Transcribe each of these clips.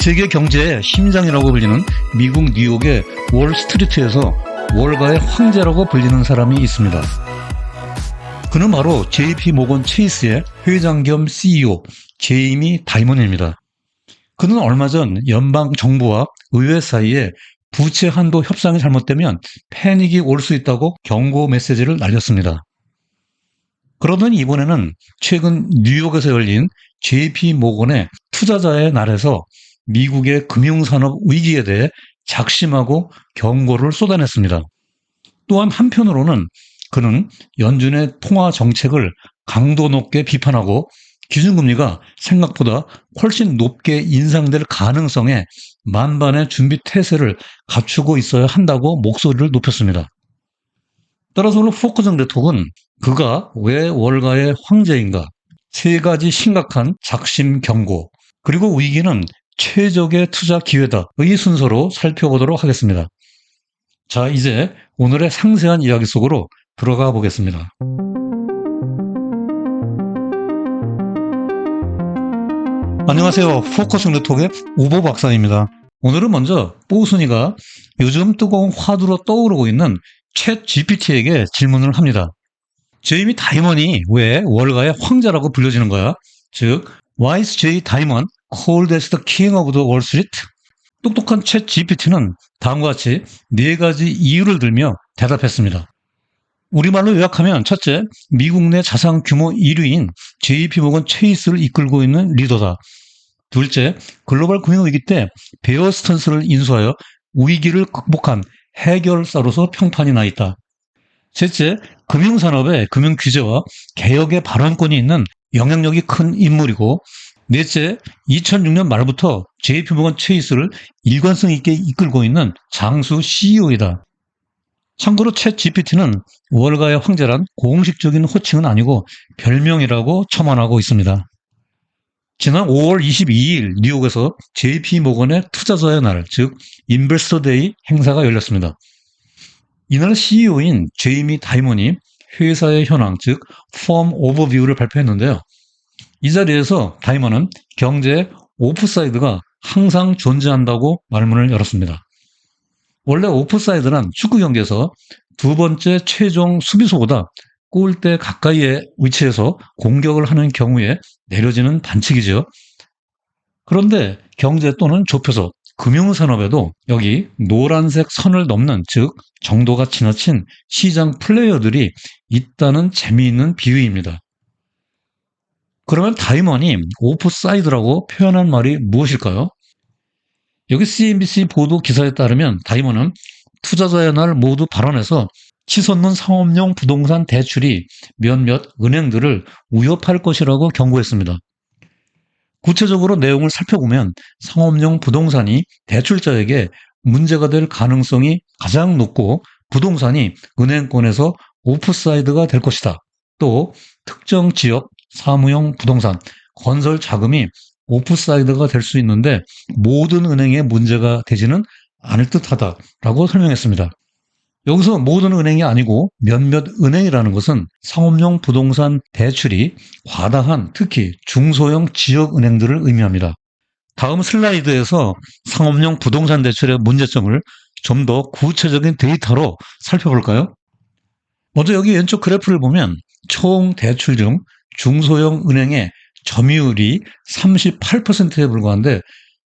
세계 경제의 심장이라고 불리는 미국 뉴욕의 월스트리트에서 월가의 황제라고 불리는 사람이 있습니다. 그는 바로 JP 모건 체이스의 회장 겸 CEO 제이미 다이먼입니다. 그는 얼마 전 연방 정부와 의회 사이에 부채 한도 협상이 잘못되면 패닉이 올 수 있다고 경고 메시지를 날렸습니다. 그러더니 이번에는 최근 뉴욕에서 열린 JP 모건의 투자자의 날에서 미국의 금융산업 위기에 대해 작심하고 경고를 쏟아냈습니다. 또한 한편으로는 그는 연준의 통화 정책을 강도 높게 비판하고 기준금리가 생각보다 훨씬 높게 인상될 가능성에 만반의 준비 태세를 갖추고 있어야 한다고 목소리를 높였습니다. 따라서 오늘 포커스 네트워크는 그가 왜 월가의 황제인가, 세 가지 심각한 작심 경고, 그리고 위기는 최적의 투자 기회다 의 순서로 살펴보도록 하겠습니다. 자, 이제 오늘의 상세한 이야기 속으로 들어가 보겠습니다. 안녕하세요. 포커스 네트워크의 우보 박사입니다. 오늘은 먼저 뽀순이가 요즘 뜨거운 화두로 떠오르고 있는 챗 GPT에게 질문을 합니다. 제이미 다이먼이 왜 월가의 황제라고 불려지는 거야? 즉, Why is J. Diamond called as the king of the Wall Street? 똑똑한 챗 GPT는 다음과 같이 네 가지 이유를 들며 대답했습니다. 우리말로 요약하면 첫째, 미국 내 자산 규모 1위인 JP모건 체이스를 이끌고 있는 리더다. 둘째, 글로벌 금융위기 때 베어 스턴스를 인수하여 위기를 극복한 해결사로서 평판이 나 있다. 셋째, 금융산업의 금융규제와 개혁의 발언권이 있는 영향력이 큰 인물이고, 넷째, 2006년 말부터 JP모건 체이스를 일관성 있게 이끌고 있는 장수 CEO이다. 참고로 챗 GPT는 월가의 황제란 공식적인 호칭은 아니고 별명이라고 첨언하고 있습니다. 지난 5월 22일 뉴욕에서 JP모건의 투자자의 날, 즉 인베스터 데이 행사가 열렸습니다. 이날 CEO인 제이미 다이먼이 회사의 현황, 즉 펌 오버뷰를 발표했는데요. 이 자리에서 다이먼은 경제의 오프사이드가 항상 존재한다고 말문을 열었습니다. 원래 오프사이드란 축구 경기에서 두 번째 최종 수비수보다 골대 가까이에 위치해서 공격을 하는 경우에 내려지는 반칙이죠. 그런데 경제 또는 좁혀서 금융산업에도 여기 노란색 선을 넘는, 즉 정도가 지나친 시장 플레이어들이 있다는 재미있는 비유입니다. 그러면 다이먼이 오프사이드라고 표현한 말이 무엇일까요? 여기 CNBC 보도 기사에 따르면 다이먼은 투자자의 날 모두 발언에서 치솟는 상업용 부동산 대출이 몇몇 은행들을 위협할 것이라고 경고했습니다. 구체적으로 내용을 살펴보면 상업용 부동산이 대출자에게 문제가 될 가능성이 가장 높고 부동산이 은행권에서 오프사이드가 될 것이다. 또 특정 지역 사무용 부동산, 건설 자금이 오프사이드가 될 수 있는데 모든 은행에 문제가 되지는 않을 듯하다라고 설명했습니다. 여기서 모든 은행이 아니고 몇몇 은행이라는 것은 상업용 부동산 대출이 과다한 특히 중소형 지역 은행들을 의미합니다. 다음 슬라이드에서 상업용 부동산 대출의 문제점을 좀 더 구체적인 데이터로 살펴볼까요? 먼저 여기 왼쪽 그래프를 보면 총 대출 중 중소형 은행의 점유율이 38%에 불과한데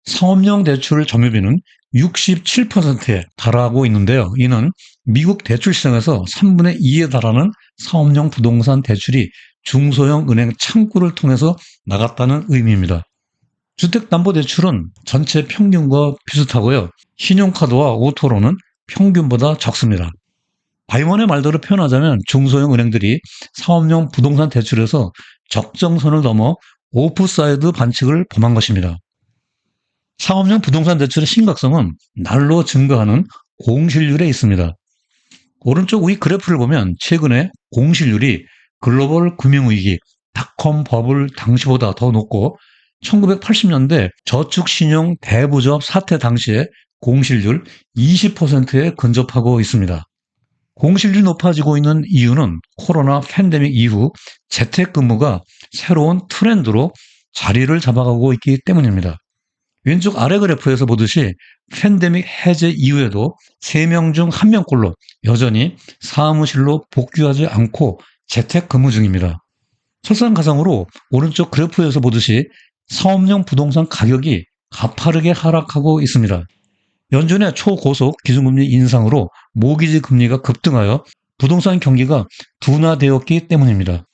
상업용 대출 점유비는 67%에 달하고 있는데요. 이는 미국 대출 시장에서 3분의 2에 달하는 상업용 부동산 대출이 중소형 은행 창구를 통해서 나갔다는 의미입니다. 주택담보대출은 전체 평균과 비슷하고요. 신용카드와 오토로는 평균보다 적습니다. 다이먼의 말대로 표현하자면 중소형 은행들이 상업용 부동산 대출에서 적정선을 넘어 오프사이드 반칙을 범한 것입니다. 상업용 부동산 대출의 심각성은 날로 증가하는 공실률에 있습니다. 오른쪽 위 그래프를 보면 최근에 공실률이 글로벌 금융위기, 닷컴 버블 당시보다 더 높고 1980년대 저축신용 대부조합 사태 당시에 공실률 20%에 근접하고 있습니다. 공실률이 높아지고 있는 이유는 코로나 팬데믹 이후 재택근무가 새로운 트렌드로 자리를 잡아가고 있기 때문입니다. 왼쪽 아래 그래프에서 보듯이 팬데믹 해제 이후에도 3명 중 1명꼴로 여전히 사무실로 복귀하지 않고 재택근무 중입니다. 설상가상으로 오른쪽 그래프에서 보듯이 사업용 부동산 가격이 가파르게 하락하고 있습니다. 연준의 초고속 기준금리 인상으로 모기지 금리가 급등하여 부동산 경기가 둔화되었기 때문입니다.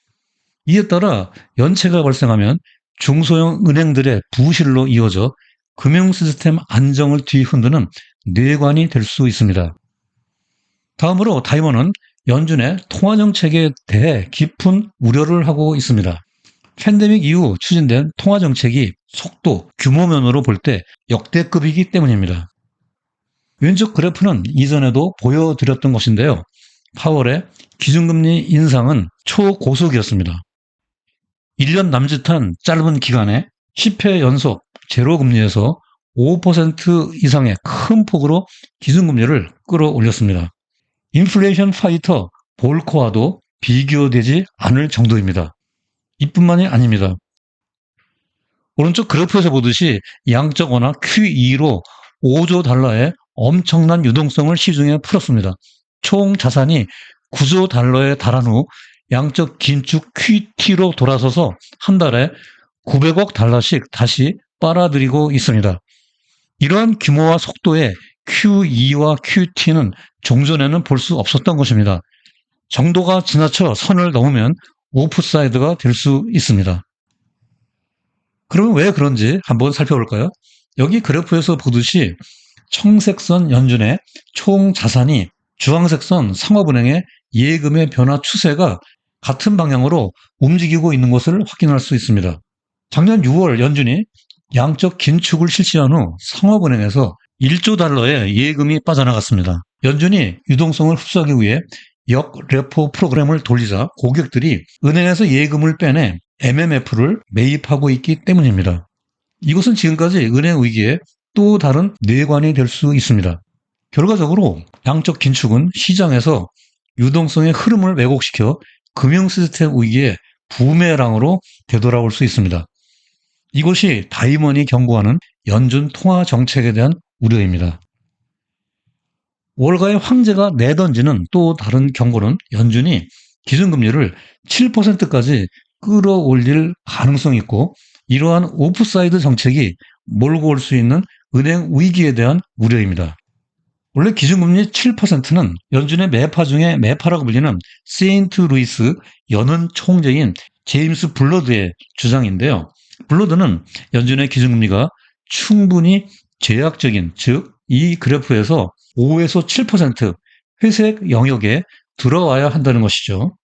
이에 따라 연체가 발생하면 중소형 은행들의 부실로 이어져 금융 시스템 안정을 뒤흔드는 뇌관이 될 수 있습니다. 다음으로 다이먼은 연준의 통화 정책에 대해 깊은 우려를 하고 있습니다. 팬데믹 이후 추진된 통화 정책이 속도, 규모 면으로 볼 때 역대급이기 때문입니다. 왼쪽 그래프는 이전에도 보여드렸던 것인데요. 파월의 기준금리 인상은 초고속이었습니다. 1년 남짓한 짧은 기간에 10회 연속 제로금리에서 5% 이상의 큰 폭으로 기준금리를 끌어올렸습니다. 인플레이션 파이터 볼코와도 비교되지 않을 정도입니다. 이뿐만이 아닙니다. 오른쪽 그래프에서 보듯이 양적 완화 QE로 5조 달러의 엄청난 유동성을 시중에 풀었습니다. 총 자산이 9조 달러에 달한 후 양적 긴축 QT로 돌아서서 한 달에 900억 달러씩 다시 빨아들이고 있습니다. 이러한 규모와 속도의 QE와 QT는 종전에는 볼 수 없었던 것입니다. 정도가 지나쳐 선을 넘으면 오프사이드가 될 수 있습니다. 그러면 왜 그런지 한번 살펴볼까요? 여기 그래프에서 보듯이 청색선 연준의 총 자산이 주황색선 상업은행의 예금의 변화 추세가 같은 방향으로 움직이고 있는 것을 확인할 수 있습니다. 작년 6월 연준이 양적 긴축을 실시한 후 상업은행에서 1조 달러의 예금이 빠져나갔습니다. 연준이 유동성을 흡수하기 위해 역레포 프로그램을 돌리자 고객들이 은행에서 예금을 빼내 MMF를 매입하고 있기 때문입니다. 이것은 지금까지 은행 위기의 또 다른 뇌관이 될 수 있습니다. 결과적으로 양적 긴축은 시장에서 유동성의 흐름을 왜곡시켜 금융 시스템 위기의 부메랑으로 되돌아올 수 있습니다. 이것이 다이먼이 경고하는 연준 통화 정책에 대한 우려입니다. 월가의 황제가 내던지는 또 다른 경고는 연준이 기준금리를 7%까지 끌어올릴 가능성이 있고 이러한 오프사이드 정책이 몰고 올 수 있는 은행 위기에 대한 우려입니다. 원래 기준금리 7%는 연준의 매파 중에 매파라고 불리는 세인트 루이스 연은 총재인 제임스 블러드의 주장인데요. 블러드는 연준의 기준금리가 충분히 제약적인, 즉 이 그래프에서 5에서 7% 회색 영역에 들어와야 한다는 것이죠.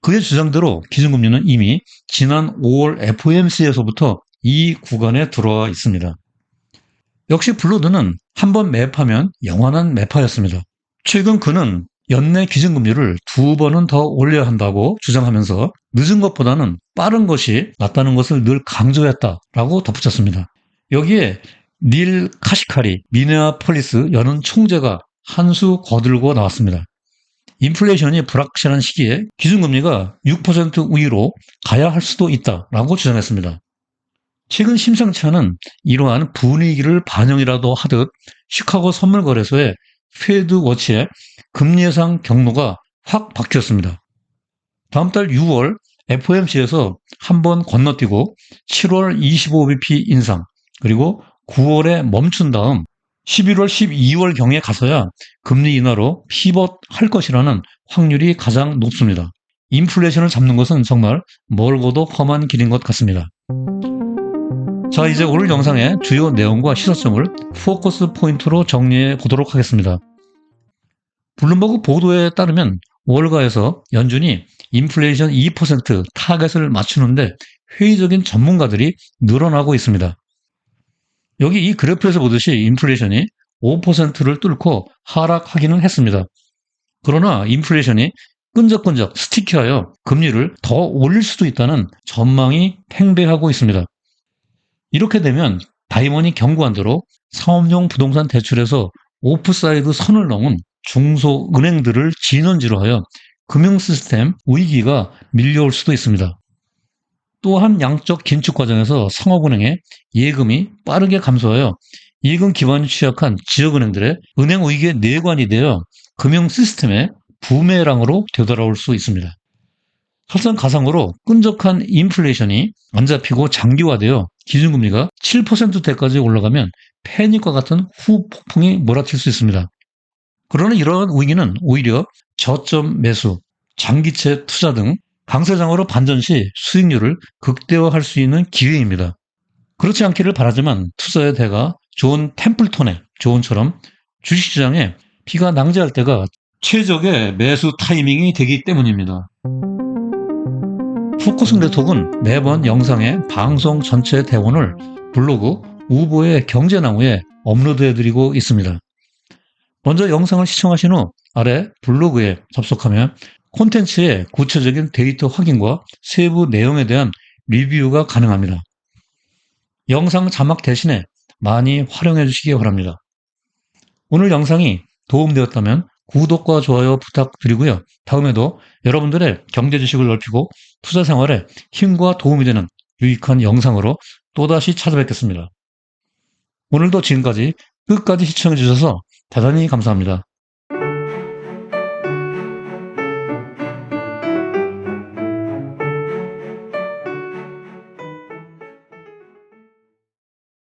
그의 주장대로 기준금리는 이미 지난 5월 FOMC에서부터 이 구간에 들어와 있습니다. 역시 블러드는 한번 매파면 영원한 매파였습니다. 최근 그는 연내 기준금리를 2번은 더 올려야 한다고 주장하면서 늦은 것보다는 빠른 것이 낫다는 것을 늘 강조했다라고 덧붙였습니다. 여기에 닐 카시카리 미네아폴리스 연은 총재가 한 수 거들고 나왔습니다. 인플레이션이 불확실한 시기에 기준금리가 6% 위로 가야 할 수도 있다라고 주장했습니다. 최근 심상치 않은 이러한 분위기를 반영이라도 하듯 시카고 선물거래소의 페드워치의 금리 예상 경로가 확 바뀌었습니다. 다음 달 6월 FOMC에서 한번 건너뛰고 7월 25bp 인상, 그리고 9월에 멈춘 다음 11월, 12월 경에 가서야 금리 인하로 피벗할 것이라는 확률이 가장 높습니다. 인플레이션을 잡는 것은 정말 멀고도 험한 길인 것 같습니다. 자, 이제 오늘 영상의 주요 내용과 시사점을 포커스 포인트로 정리해 보도록 하겠습니다. 블룸버그 보도에 따르면 월가에서 연준이 인플레이션 2% 타겟을 맞추는데 회의적인 전문가들이 늘어나고 있습니다. 여기 이 그래프에서 보듯이 인플레이션이 5%를 뚫고 하락하기는 했습니다. 그러나 인플레이션이 끈적끈적 스티키하여 금리를 더 올릴 수도 있다는 전망이 팽배하고 있습니다. 이렇게 되면 다이먼이 경고한 대로 상업용 부동산 대출에서 오프사이드 선을 넘은 중소은행들을 진원지로 하여 금융 시스템 위기가 밀려올 수도 있습니다. 또한 양적 긴축 과정에서 상업은행의 예금이 빠르게 감소하여 예금 기반이 취약한 지역은행들의 은행 위기의 내관이 되어 금융 시스템의 부메랑으로 되돌아올 수 있습니다. 설상가상으로 끈적한 인플레이션이 안 잡히고 장기화되어 기준금리가 7%대까지 올라가면 패닉과 같은 후폭풍이 몰아칠 수 있습니다. 그러나 이러한 위기는 오히려 저점 매수, 장기채 투자 등 강세장으로 반전 시 수익률을 극대화할 수 있는 기회입니다. 그렇지 않기를 바라지만 투자의 대가 좋은 템플톤의 조언처럼 주식시장에 피가 낭자할 때가 최적의 매수 타이밍이 되기 때문입니다. 포커싱 레톡은 매번 영상의 방송 전체 대본을 블로그 우보의 경제나무에 업로드해드리고 있습니다. 먼저 영상을 시청하신 후 아래 블로그에 접속하면 콘텐츠의 구체적인 데이터 확인과 세부 내용에 대한 리뷰가 가능합니다. 영상 자막 대신에 많이 활용해 주시기 바랍니다. 오늘 영상이 도움되었다면 구독과 좋아요 부탁드리고요. 다음에도 여러분들의 경제 지식을 넓히고 투자 생활에 힘과 도움이 되는 유익한 영상으로 또다시 찾아뵙겠습니다. 오늘도 지금까지 끝까지 시청해 주셔서 대단히 감사합니다.